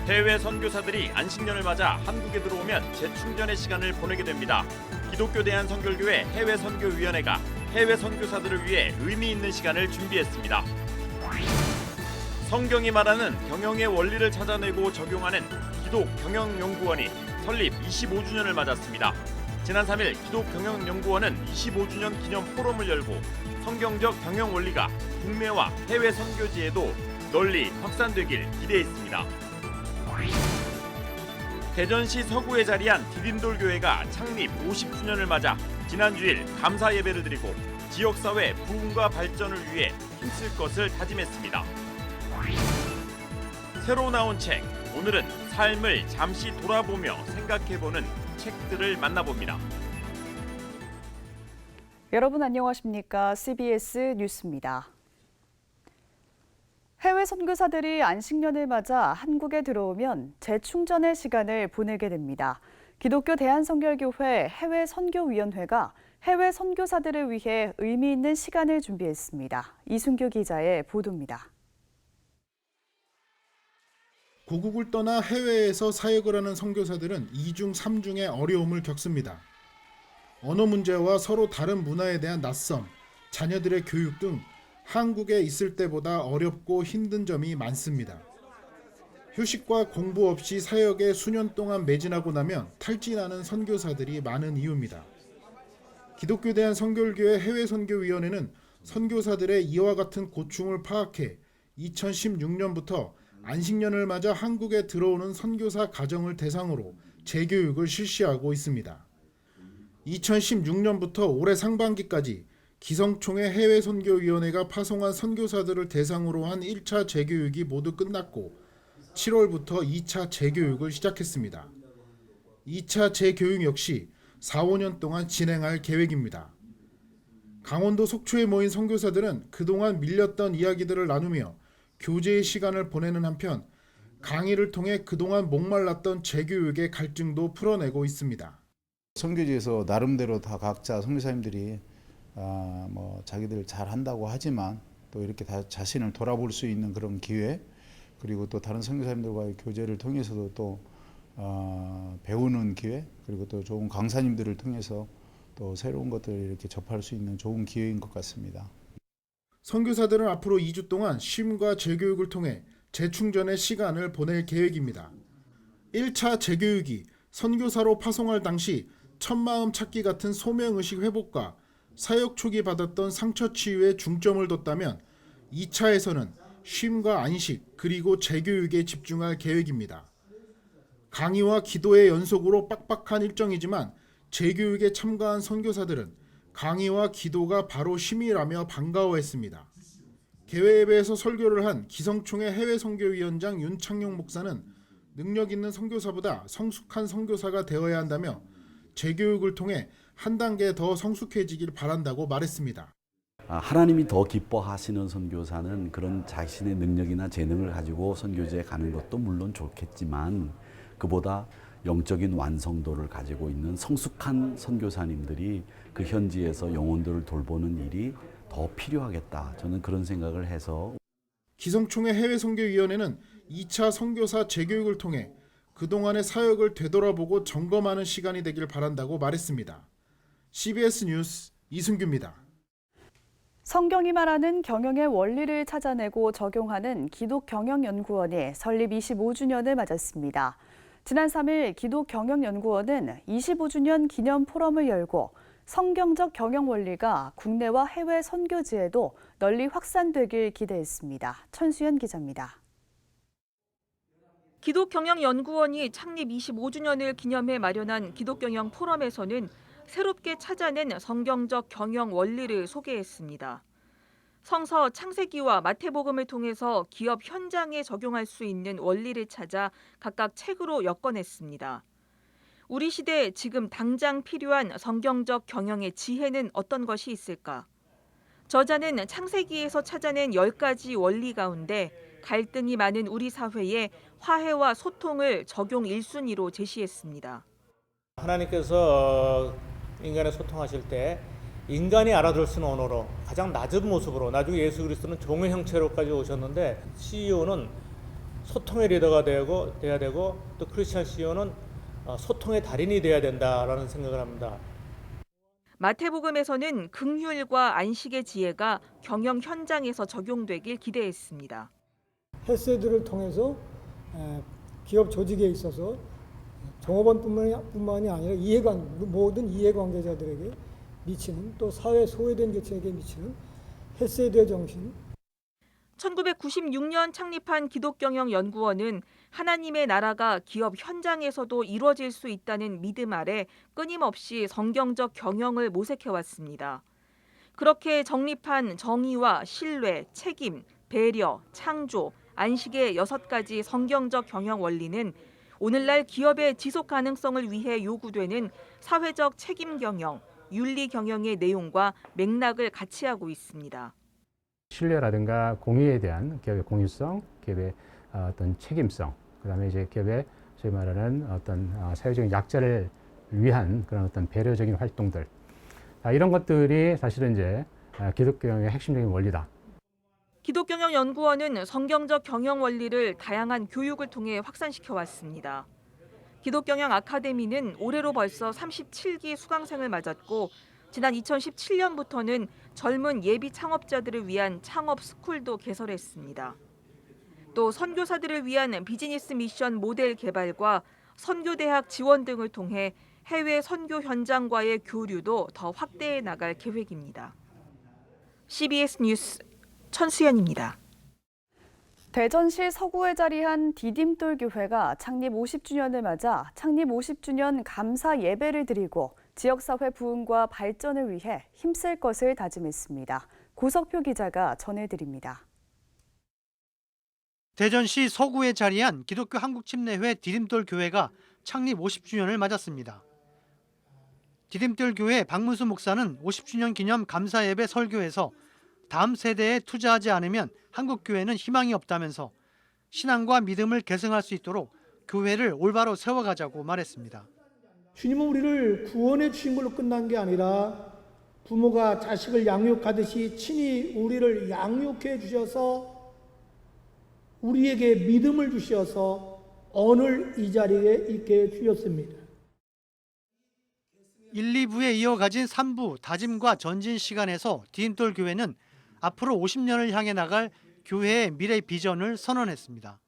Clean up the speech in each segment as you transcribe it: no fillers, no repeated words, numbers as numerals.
해외 선교사들이 안식년을 맞아 한국에 들어오면 재충전의 시간을 보내게 됩니다. 기독교 대한선결교회 해외선교위원회가 해외 선교사들을 위해 의미 있는 시간을 준비했습니다. 성경이 말하는 경영의 원리를 찾아내고 적용하는 기독경영연구원이 설립 25주년을 맞았습니다. 지난 3일 기독경영연구원은 25주년 기념 포럼을 열고 성경적 경영 원리가 국내와 해외 선교지에도 널리 확산되길 기대했습니다. 대전시 서구에 자리한 디딤돌 교회가 창립 50주년을 맞아 지난 주일 감사 예배를 드리고 지역사회 부흥과 발전을 위해 힘쓸 것을 다짐했습니다. 새로 나온 책, 오늘은 삶을 잠시 돌아보며 생각해보는 책들을 만나봅니다. 여러분 안녕하십니까? CBS 뉴스입니다. 해외 선교사들이 안식년을 맞아 한국에 들어오면 재충전의 시간을 보내게 됩니다. 기독교 대한선결교회 해외선교위원회가 해외 선교사들을 위해 의미 있는 시간을 준비했습니다. 이순규 기자의 보도입니다. 고국을 떠나 해외에서 사역을 하는 선교사들은 2중 3중의 어려움을 겪습니다. 언어 문제와 서로 다른 문화에 대한 낯섦, 자녀들의 교육 등 한국에 있을 때보다 어렵고 힘든 점이 많습니다. 휴식과 공부 없이 사역에 수년 동안 매진하고 나면 탈진하는 선교사들이 많은 이유입니다. 기독교 대한선결교회 해외선교위원회는 선교사들의 이와 같은 고충을 파악해 2016년부터 안식년을 맞아 한국에 들어오는 선교사 가정을 대상으로 재교육을 실시하고 있습니다. 2016년부터 올해 상반기까지 기성총회 해외선교위원회가 파송한 선교사들을 대상으로 한 1차 재교육이 모두 끝났고 7월부터 2차 재교육을 시작했습니다. 2차 재교육 역시 4, 5년 동안 진행할 계획입니다. 강원도 속초에 모인 선교사들은 그동안 밀렸던 이야기들을 나누며 교제의 시간을 보내는 한편 강의를 통해 그동안 목말랐던 재교육의 갈증도 풀어내고 있습니다. 선교지에서 나름대로 다 각자 선교사님들이 자기들 잘 한다고 하지만 또 이렇게 다 자신을 돌아볼 수 있는 그런 기회, 그리고 또 다른 선교사님들과의 교제를 통해서도 또 배우는 기회, 그리고 또 좋은 강사님들을 통해서 또 새로운 것들을 이렇게 접할 수 있는 좋은 기회인 것 같습니다. 선교사들은 앞으로 2주 동안 쉼과 재교육을 통해 재충전의 시간을 보낼 계획입니다. 1차 재교육이 선교사로 파송할 당시 첫마음 찾기 같은 소명의식 회복과 사역 초기 받았던 상처 치유에 중점을 뒀다면 2차에서는 쉼과 안식 그리고 재교육에 집중할 계획입니다. 강의와 기도의 연속으로 빡빡한 일정이지만 재교육에 참가한 선교사들은 강의와 기도가 바로 쉼이라며 반가워했습니다. 개회예배에서 설교를 한 기성총회 해외선교위원장 윤창용 목사는 능력 있는 선교사보다 성숙한 선교사가 되어야 한다며 재교육을 통해 한 단계 더 성숙해지길 바란다고 말했습니다. 하나님이 더 기뻐하시는 선교사는 그런 자신의 능력이나 재능을 가지고 선교지에 가는 것도 물론 좋겠지만 그보다 영적인 완성도를 가지고 있는 성숙한 선교사님들이 그 현지에서 영혼들을 돌보는 일이 더 필요하겠다. 저는 그런 생각을 해서 기성총회 해외선교위원회는 2차 선교사 재교육을 통해 그동안의 사역을 되돌아보고 점검하는 시간이 되길 바란다고 말했습니다. CBS 뉴스 이순규입니다. 성경이 말하는 경영의 원리를 찾아내고 적용하는 기독경영연구원이 설립 25주년을 맞았습니다. 지난 3일 기독경영연구원은 25주년 기념 포럼을 열고 성경적 경영 원리가 국내와 해외 선교지에도 널리 확산되길 기대했습니다. 천수연 기자입니다. 기독경영연구원이 창립 25주년을 기념해 마련한 기독경영 포럼에서는 새롭게 찾아낸 성경적 경영 원리를 소개했습니다. 성서 창세기와 마태복음을 통해서 기업 현장에 적용할 수 있는 원리를 찾아 각각 책으로 엮어냈습니다. 우리 시대에 지금 당장 필요한 성경적 경영의 지혜는 어떤 것이 있을까? 저자는 창세기에서 찾아낸 10가지 원리 가운데 갈등이 많은 우리 사회에 화해와 소통을 적용 1순위로 제시했습니다. 하나님께서 인간에 소통하실 때 인간이 알아들을 수 있는 언어로 가장 낮은 모습으로, 나중에 예수 그리스도는 종의 형체로까지 오셨는데 CEO는 소통의 리더가 돼야 되고 또 크리스찬 CEO는 소통의 달인이 돼야 된다라는 생각을 합니다. 마태복음에서는 긍휼과 안식의 지혜가 경영 현장에서 적용되길 기대했습니다. 헤세드를 통해서 기업 조직에 있어서 종업원뿐만이 아니라 모든 이해관계자들에게 미치는, 또 사회 소외된 계층에게 미치는 헤세드의 정신. 1996년 창립한 기독경영연구원은 하나님의 나라가 기업 현장에서도 이루어질 수 있다는 믿음 아래 끊임없이 성경적 경영을 모색해왔습니다. 그렇게 정립한 정의와 신뢰, 책임, 배려, 창조, 안식의 6가지 성경적 경영 원리는 오늘날 기업의 지속 가능성을 위해 요구되는 사회적 책임 경영, 윤리 경영의 내용과 맥락을 같이 하고 있습니다. 신뢰라든가 공유에 대한 기업의 공유성, 기업의 어떤 책임성, 그다음에 이제 기업의 소위 말하는 어떤 사회적인 약자를 위한 그런 어떤 배려적인 활동들, 이런 것들이 사실은 이제 기독경영의 핵심적인 원리다. 기독경영연구원은 성경적 경영 원리를 다양한 교육을 통해 확산시켜 왔습니다. 기독경영 아카데미는 올해로 벌써 37기 수강생을 맞았고 지난 2017년부터는 젊은 예비 창업자들을 위한 창업 스쿨도 개설했습니다. 또 선교사들을 위한 비즈니스 미션 모델 개발과 선교대학 지원 등을 통해 해외 선교 현장과의 교류도 더 확대해 나갈 계획입니다. CBS 뉴스 천수연입니다. 대전시 서구에 자리한 디딤돌교회가 창립 50주년을 맞아 창립 50주년 감사 예배를 드리고 지역사회 부흥과 발전을 위해 힘쓸 것을 다짐했습니다. 고석표 기자가 전해드립니다. 대전시 서구에 자리한 기독교 한국침례회 디딤돌교회가 창립 50주년을 맞았습니다. 디딤돌교회 박문수 목사는 50주년 기념 감사예배 설교에서 다음 세대에 투자하지 않으면 한국교회는 희망이 없다면서 신앙과 믿음을 계승할 수 있도록 교회를 올바로 세워가자고 말했습니다. 주님은 우리를 구원해 주신 걸로 끝난 게 아니라 부모가 자식을 양육하듯이 친히 우리를 양육해 주셔서 우리에게 믿음을 주셔서 오늘 이 자리에 있게 주셨습니다. 1, 2부에 이어 가진 3부 다짐과 전진 시간에서 디딤돌교회는 앞으로 50년을 향해 나갈 교회의 미래 비전을 선언했습니다.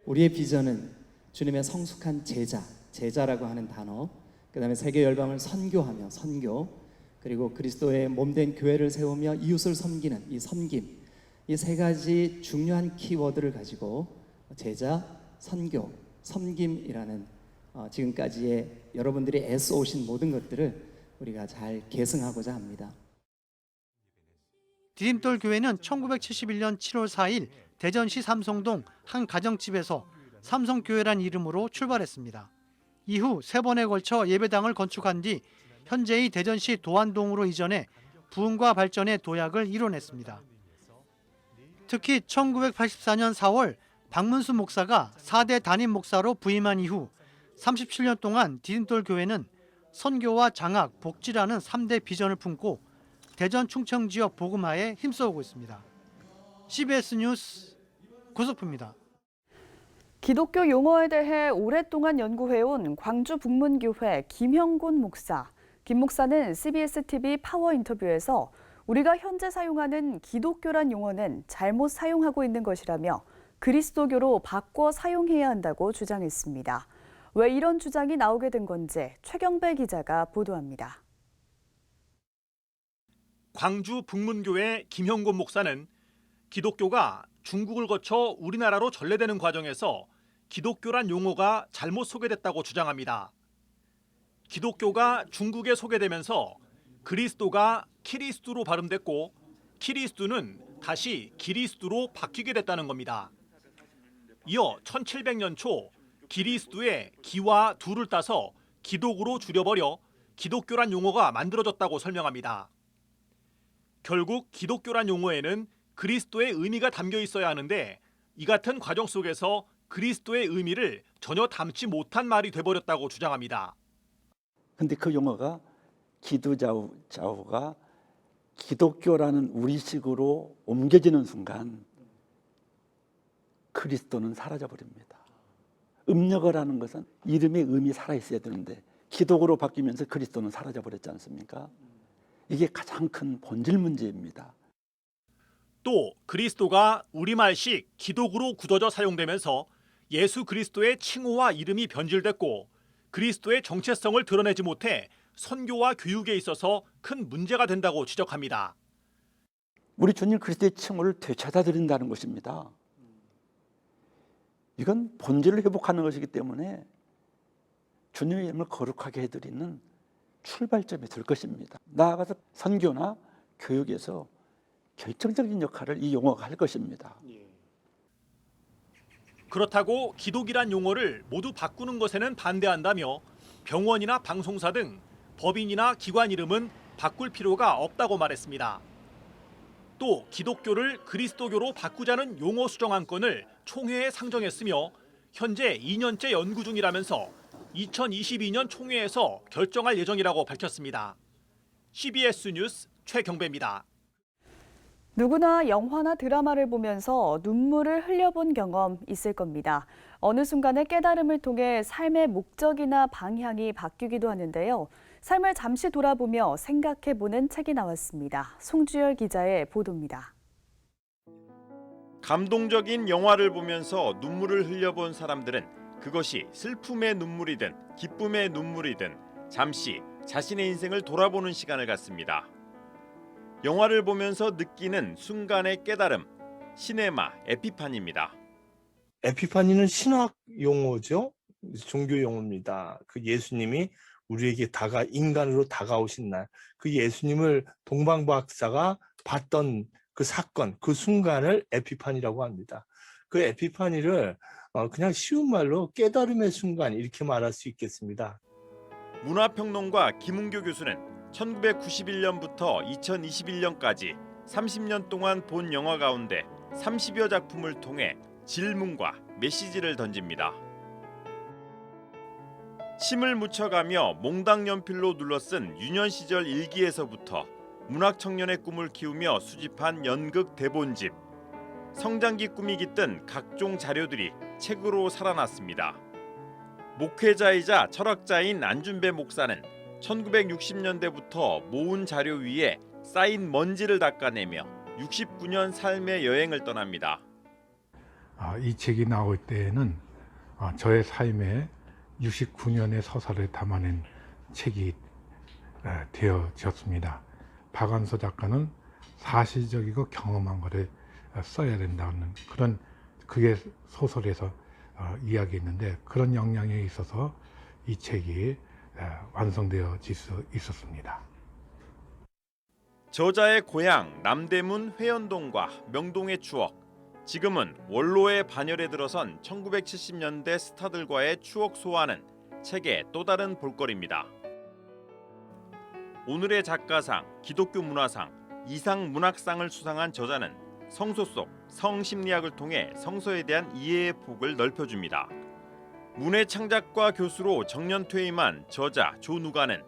우리의 비전은 주님의 성숙한 제자라고 하는 단어, 그다음에 세계 열방을 선교하며 선교, 그리고 그리스도의 몸된 교회를 세우며 이웃을 섬기는 이 섬김, 이 3가지 중요한 키워드를 가지고 제자, 선교, 섬김이라는 지금까지의 여러분들이 애써 오신 모든 것들을 우리가 잘 계승하고자 합니다. 디딤돌교회는 1971년 7월 4일 대전시 삼성동 한 가정집에서 삼성교회란 이름으로 출발했습니다. 이후 3번에 걸쳐 예배당을 건축한 뒤 현재의 대전시 도안동으로 이전해 부흥과 발전의 도약을 이뤄냈습니다. 특히 1984년 4월 박문수 목사가 4대 담임 목사로 부임한 이후 37년 동안 디딤돌교회는 선교와 장학, 복지라는 3대 비전을 품고 대전 충청 지역 복음화에 힘써오고 있습니다. CBS 뉴스 고석표입니다. 기독교 용어에 대해 오랫동안 연구해온 광주 북문교회 김형곤 목사. 김 목사는 CBS TV 파워 인터뷰에서 우리가 현재 사용하는 기독교란 용어는 잘못 사용하고 있는 것이라며 그리스도교로 바꿔 사용해야 한다고 주장했습니다. 왜 이런 주장이 나오게 된 건지 최경배 기자가 보도합니다. 광주 북문교회 김형곤 목사는 기독교가 중국을 거쳐 우리나라로 전래되는 과정에서 기독교란 용어가 잘못 소개됐다고 주장합니다. 기독교가 중국에 소개되면서 그리스도가 키리스두로 발음됐고 키리스두는 다시 기리스두로 바뀌게 됐다는 겁니다. 이어 1700년 초 기리스두의 기와 두를 따서 기독으로 줄여버려 기독교란 용어가 만들어졌다고 설명합니다. 결국 기독교란 용어에는 그리스도의 의미가 담겨 있어야 하는데 이 같은 과정 속에서 그리스도의 의미를 전혀 담지 못한 말이 돼버렸다고 주장합니다. 근데 그 용어가 기두자우가 기독교라는 우리식으로 옮겨지는 순간 그리스도는 사라져버립니다. 음력어라는 것은 이름의 의미 살아있어야 되는데 기독으로 바뀌면서 그리스도는 사라져버렸지 않습니까? 이게 가장 큰 본질 문제입니다. 또 그리스도가 우리말식 기독으로 굳어져 사용되면서 예수 그리스도의 칭호와 이름이 변질됐고 그리스도의 정체성을 드러내지 못해 선교와 교육에 있어서 큰 문제가 된다고 지적합니다. 우리 주님 그리스도의 칭호를 되찾아드린다는 것입니다. 이건 본질을 회복하는 것이기 때문에 주님의 이름을 거룩하게 해드리는 출발점이 될 것입니다. 나아가서 선교나 교육에서 결정적인 역할을 이 용어가 할 것입니다. 그렇다고 기독이란 용어를 모두 바꾸는 것에는 반대한다며 병원이나 방송사 등 법인이나 기관 이름은 바꿀 필요가 없다고 말했습니다. 또 기독교를 그리스도교로 바꾸자는 용어 수정 안건을 총회에 상정했으며 현재 2년째 연구 중이라면서 2022년 총회에서 결정할 예정이라고 밝혔습니다. CBS 뉴스 최경배입니다. 누구나 영화나 드라마를 보면서 눈물을 흘려본 경험 있을 겁니다. 어느 순간에 깨달음을 통해 삶의 목적이나 방향이 바뀌기도 하는데요. 삶을 잠시 돌아보며 생각해보는 책이 나왔습니다. 송주열 기자의 보도입니다. 감동적인 영화를 보면서 눈물을 흘려본 사람들은 그것이 슬픔의 눈물이든 기쁨의 눈물이든 잠시 자신의 인생을 돌아보는 시간을 갖습니다. 영화를 보면서 느끼는 순간의 깨달음, 시네마 에피파니입니다. 에피파니는 신학 용어죠. 종교 용어입니다. 그 예수님이 우리에게 인간으로 다가오신 날, 그 예수님을 동방박사가 봤던 그 사건, 그 순간을 에피파니라고 합니다. 그 에피파니를 그냥 쉬운 말로 깨달음의 순간 이렇게 말할 수 있겠습니다. 문화평론가 김은교 교수는 1991년부터 2021년까지 30년 동안 본 영화 가운데 30여 작품을 통해 질문과 메시지를 던집니다. 침을 묻혀가며 몽당 연필로 눌러쓴 유년 시절 일기에서부터 문학 청년의 꿈을 키우며 수집한 연극 대본집, 성장기 꿈이 깃든 각종 자료들이 책으로 살아났습니다. 목회자이자 철학자인 안준배 목사는 1960년대부터 모은 자료 위에 쌓인 먼지를 닦아내며 69년 삶의 여행을 떠납니다. 이 책이 나올 때에는 저의 삶에 69년의 서사를 담아낸 책이 되어졌습니다. 박완서 작가는 사실적이고 경험한 것을 써야 된다는 그게 소설에서 이야기했는데 그런 영향에 있어서 이 책이 완성되어질 수 있었습니다. 저자의 고향 남대문 회연동과 명동의 추억, 지금은 원로의 반열에 들어선 1970년대 스타들과의 추억 소환은 책의 또 다른 볼거리입니다. 오늘의 작가상, 기독교 문화상, 이상 문학상을 수상한 저자는 성소 속 성심리학을 통해 성서에 대한 이해의 폭을 넓혀줍니다. 문의 창작과 교수로 정년 퇴임한 저자 조누가는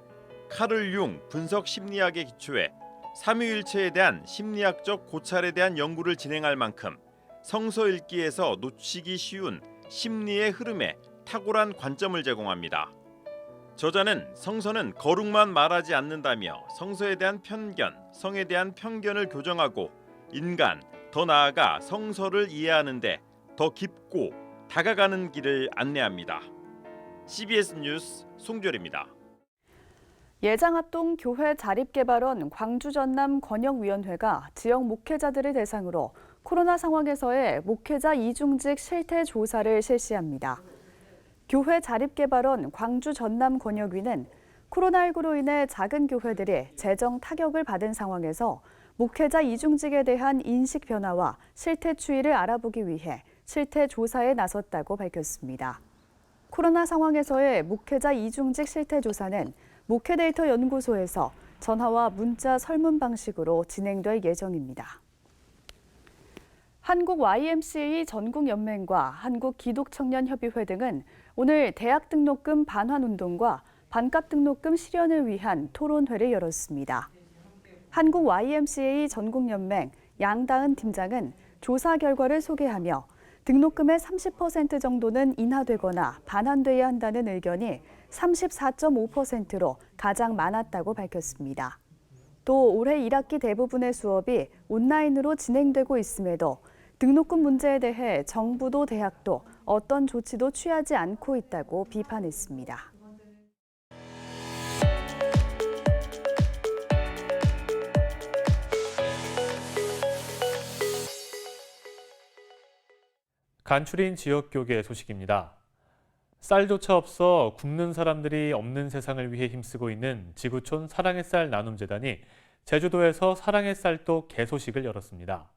카를 융 분석 심리학에 기초해 삼위일체에 대한 심리학적 고찰에 대한 연구를 진행할 만큼 성서 읽기에서 놓치기 쉬운 심리의 흐름에 탁월한 관점을 제공합니다. 저자는 성서는 거룩만 말하지 않는다며 성서에 대한 편견, 성에 대한 편견을 교정하고 인간, 더 나아가 성서를 이해하는데 더 깊고 다가가는 길을 안내합니다. CBS 뉴스 송주열입니다. 예장합동 교회 자립개발원 광주 전남 권역위원회가 지역 목회자들을 대상으로 코로나 상황에서의 목회자 이중직 실태 조사를 실시합니다. 교회 자립개발원 광주 전남 권역위는 코로나19로 인해 작은 교회들이 재정 타격을 받은 상황에서 목회자 이중직에 대한 인식 변화와 실태 추이를 알아보기 위해 실태 조사에 나섰다고 밝혔습니다. 코로나 상황에서의 목회자 이중직 실태 조사는 목회데이터 연구소에서 전화와 문자 설문 방식으로 진행될 예정입니다. 한국 YMCA 전국연맹과 한국기독청년협의회 등은 오늘 대학 등록금 반환 운동과 반값 등록금 실현을 위한 토론회를 열었습니다. 한국 YMCA 전국연맹 양다은 팀장은 조사 결과를 소개하며 등록금의 30% 정도는 인하되거나 반환돼야 한다는 의견이 34.5%로 가장 많았다고 밝혔습니다. 또 올해 1학기 대부분의 수업이 온라인으로 진행되고 있음에도 등록금 문제에 대해 정부도 대학도 어떤 조치도 취하지 않고 있다고 비판했습니다. 간추린 지역교계 소식입니다. 쌀조차 없어 굶는 사람들이 없는 세상을 위해 힘쓰고 있는 지구촌 사랑의 쌀 나눔재단이 제주도에서 사랑의 쌀독 개소식을 열었습니다.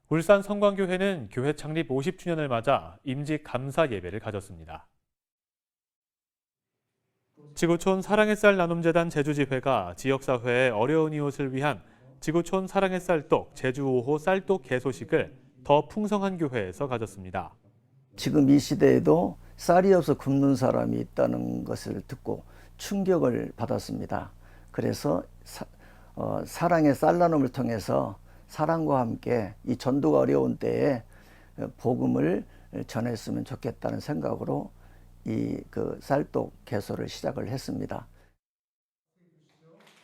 울산 성광교회는 교회 창립 50주년을 맞아 임직 감사 예배를 가졌습니다. 지구촌 사랑의 쌀 나눔재단 제주지회가 지역사회의 어려운 이웃을 위한 지구촌 사랑의 쌀독 제주 5호 쌀독 개소식을 더 풍성한 교회에서 가졌습니다. 지금 이 시대에도 쌀이 없어 굶는 사람이 있다는 것을 듣고 충격을 받았습니다. 그래서 사랑의 쌀 나눔을 통해서 사랑과 함께 이 전도가 어려운 때에 복음을 전했으면 좋겠다는 생각으로 이 쌀독 개소를 시작을 했습니다.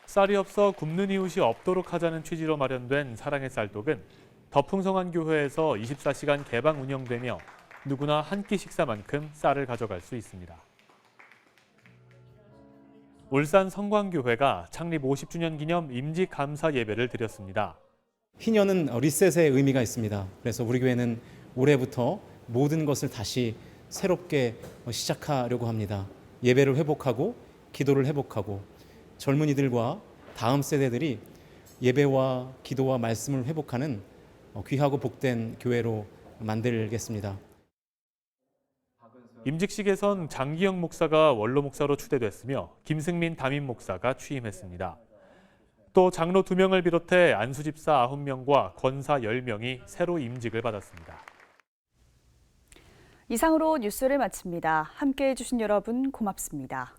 쌀이 없어 굶는 이웃이 없도록 하자는 취지로 마련된 사랑의 쌀독은 더 풍성한 교회에서 24시간 개방 운영되며 누구나 한 끼 식사만큼 쌀을 가져갈 수 있습니다. 울산 성광교회가 창립 50주년 기념 임직 감사 예배를 드렸습니다. 희년은 리셋의 의미가 있습니다. 그래서 우리 교회는 올해부터 모든 것을 다시 새롭게 시작하려고 합니다. 예배를 회복하고 기도를 회복하고 젊은이들과 다음 세대들이 예배와 기도와 말씀을 회복하는 귀하고 복된 교회로 만들겠습니다. 임직식에선 장기영 목사가 원로 목사로 추대됐으며 김승민 담임 목사가 취임했습니다. 또 장로 2명을 비롯해 안수 집사 9명과 권사 10명이 새로 임직을 받았습니다. 이상으로 뉴스를 마칩니다. 함께해 주신 여러분 고맙습니다.